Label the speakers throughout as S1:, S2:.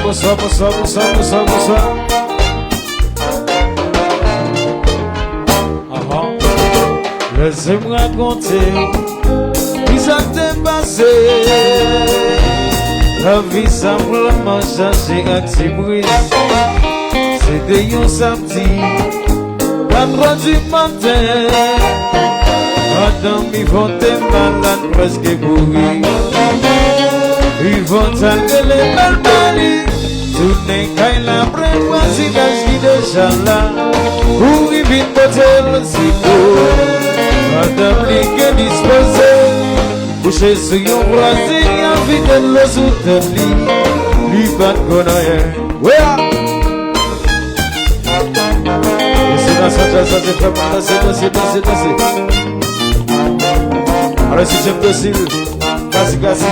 S1: bonsoir. Laissez-moi raconter ça t'est passé. La vie simplement changé avec ses bruits. C'était un samedi, 4h du matin. Madame, ils vont te malade presque pourri. Ils vont t'engueuler mal mali. Tout n'est qu'à la prévoisinage qui déjà là. Pour y vite motel, c'est beau. Madame, les que disposés. Couché sur yon voisin, y'a vite le soutenir. Lui pas de connaître. Ouais! C'est dans ça, c'est vraiment danser. Alors si j'aime docile, gassi.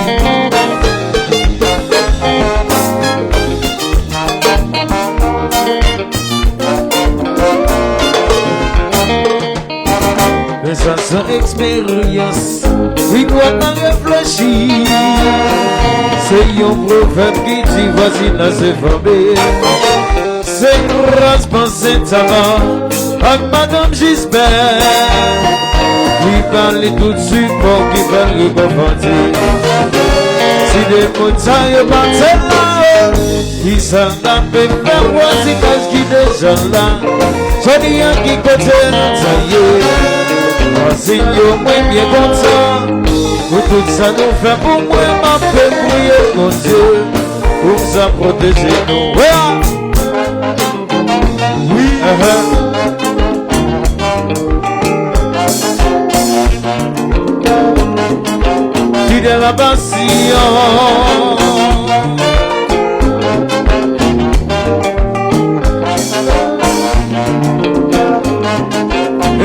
S1: Mais ça c'est expérience. Oui, quoi t'en réfléchir? C'est un prophète qui dit voisinage c'est famille. C'est une race pensée talent avec Madame Gisbert. Qui parle tout de suite pour qui parle le confronter. Si des montagnes partent là, qui s'en appellent faire voisinage qui déjà là. J'en ai un qui côté l'entaillé. Seigneur, moi bien content. Pour tout ça nous fait pour moi, ma paix prier mon Dieu. Pour ça protéger nous. Oui. Qui de la passion.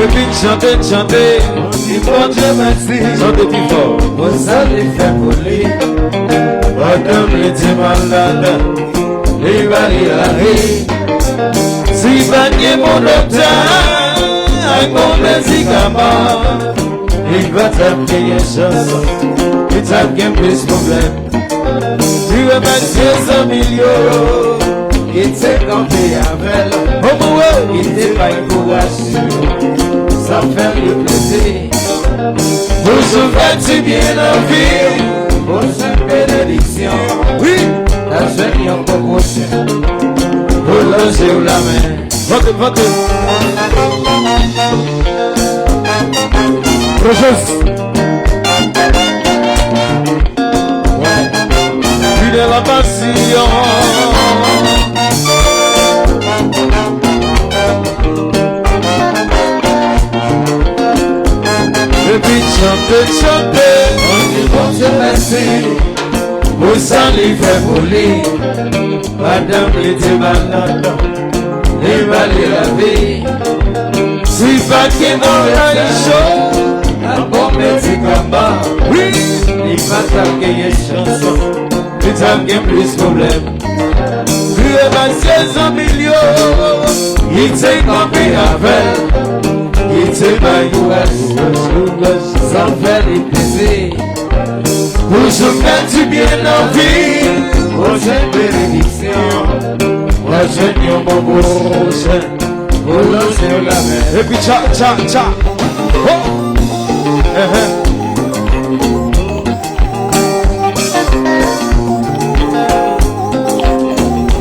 S1: Et puis chanter, il faut Dieu merci. Chantez plus fort. Vous allez faire pour lui. Madame les malade, il va y si bagné mon docteur, avec mon médicament, il va t'appeler une chanson, il t'appeler plus de problèmes. Tu vas mettre 100 millions. Il s'est campé avec elle, il t'est pas une courage, ça fait le plaisir. Vous souffrez-tu bien en vie, pour cette bénédiction? Oui, la jeune en promotion, pour loger ou la main. Votez. Prochaine. Plus de la passion. Et puis chanter, on dit bon Dieu merci. Vous allez faire pour lui. Madame l'était malade, il va la vie. Si pas qu'il n'a rien chaud, un bon médicament. Oui, il va t'appeler une chanson, il t'appeler plus de problèmes. Lui est passé 100 millions, il s'est campé avec. Il te maille, ça fait des plaisirs. Pour souffrir du bien en vie, pour cette bénédiction. Moi je dis au bon prochain, pour loger la main. Et puis tcha. Oh!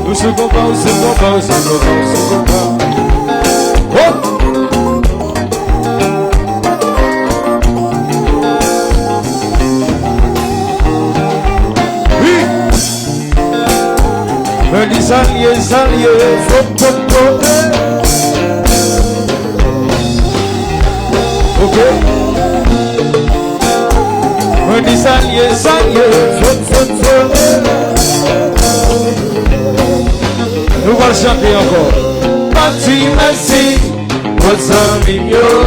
S1: Nous se compas. Oh! Salier, ok. On dit salier, nous allons chanter encore. Parti, merci, votre ami mieux,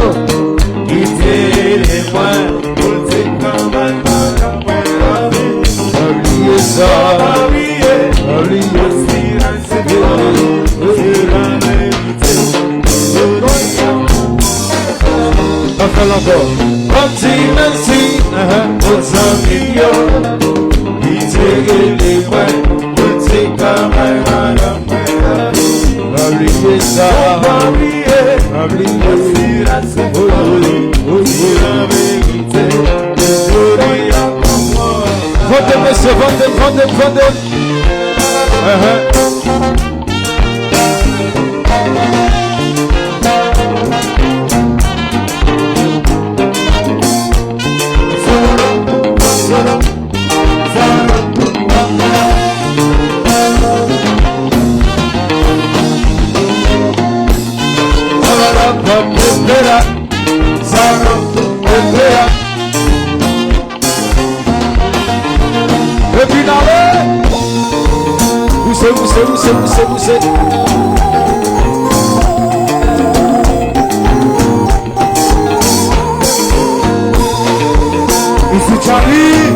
S1: qui fait les points, pour tes camarades, oubliez ça, oubliez ça. Encore. Parti merci, aux amis, il t'a les points, pour tes camarades. oublier ça.
S2: On va oublier. Voici la symphonie, voici la vérité. Désolé à comprendre.
S1: Vendez, monsieur, vendez. Poussez. Ici Charlie.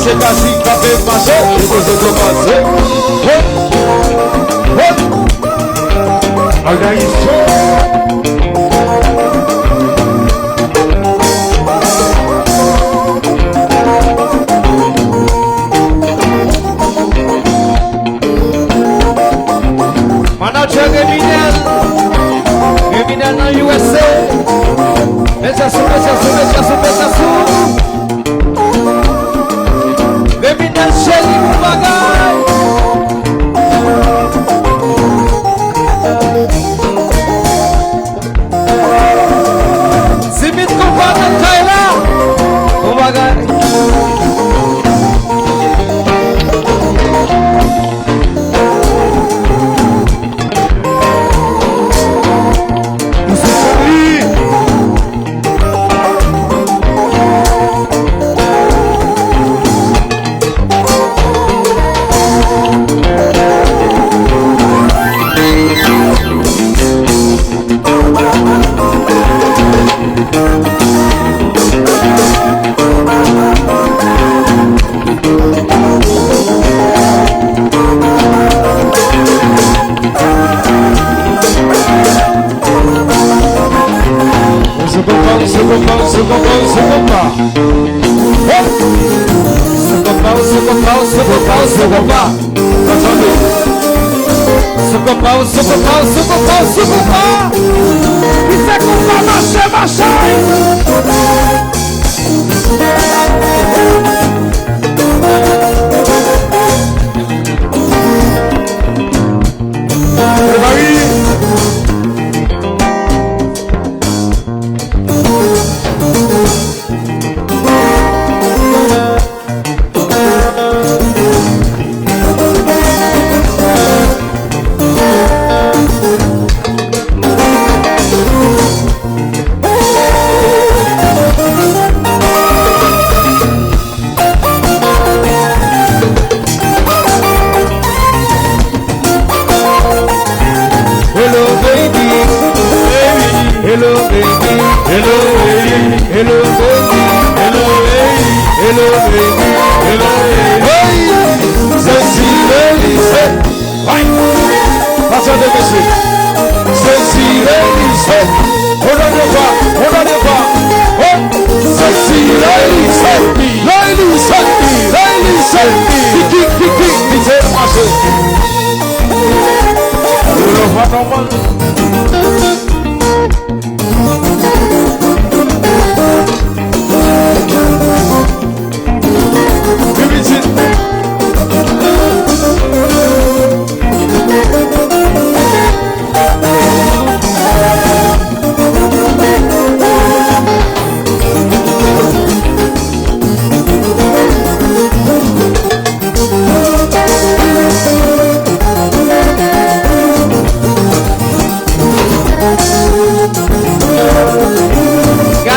S1: C'est ainsi qu'a fait marcher, et vous êtes commencé. Manager Eminel dans USA. Mais ça Eminel Chéri pour bagaille. C'est vite qu'on va dans Kaila pour bagaille. Isso é culpa, marcha.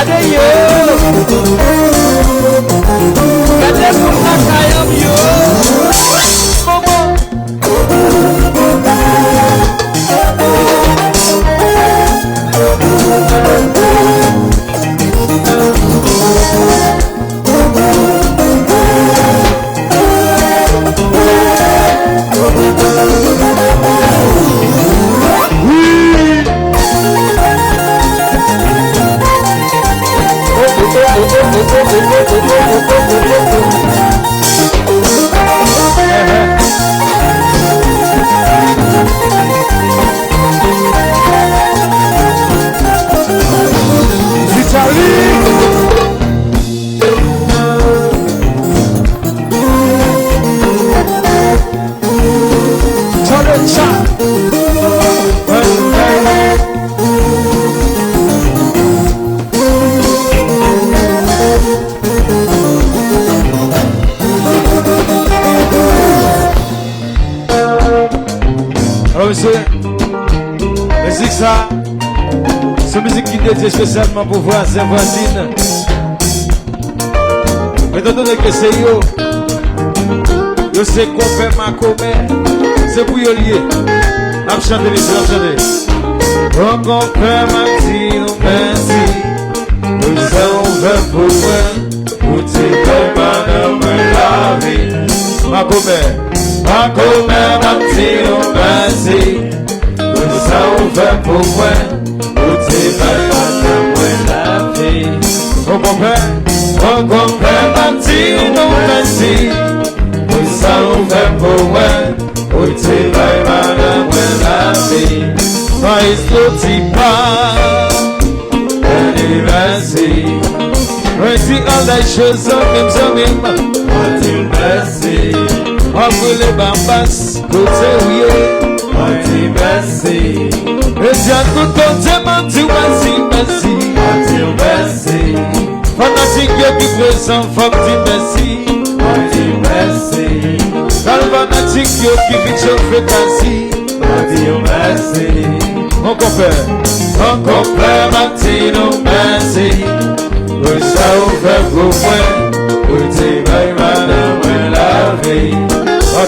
S1: Gardez yo. Gardez pour la caillou yo.
S2: Musique ça, c'est musique qui est dédiée spécialement pour voisins, voisines. Mais étant donné que c'est yo c'est qu'on fait ma commère, c'est pour yo lié. On chante les choses, on chante. On comprend ma petite, merci. Nous sommes faits pour moi, pour te faire madame la vie. Ma commère, ma petite, merci. Nous sommes faits pour moi, pour te faire madame la vie. On comprend ma petite, merci. Nous sommes faits pour moi, pour te faire madame la vie. Mas tu pas anniversaire. Voici all les choses même. Merci. Après les bambas, côté oui. Merci. Et tiens tout côté merci. Fanatique qui présent, faut dire merci. Merci. Fanatique qui vit chauffer quasi. Merci. On compère Martino, merci. Pour ça, on fait pour moi. Pour te faire madame la vie. On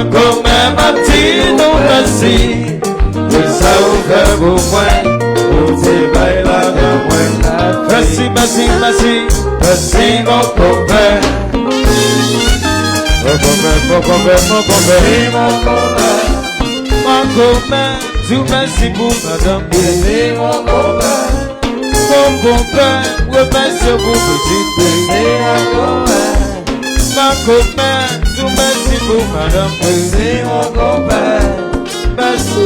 S2: compère Martino, merci. Pour ça, on fait pour moi. Pour te faire madame la vie. Merci, mon compère. Mon compère, tout merci pour madame. Mon compère, merci pour petite. Ma compère, tout merci pour madame. Mon compère, merci.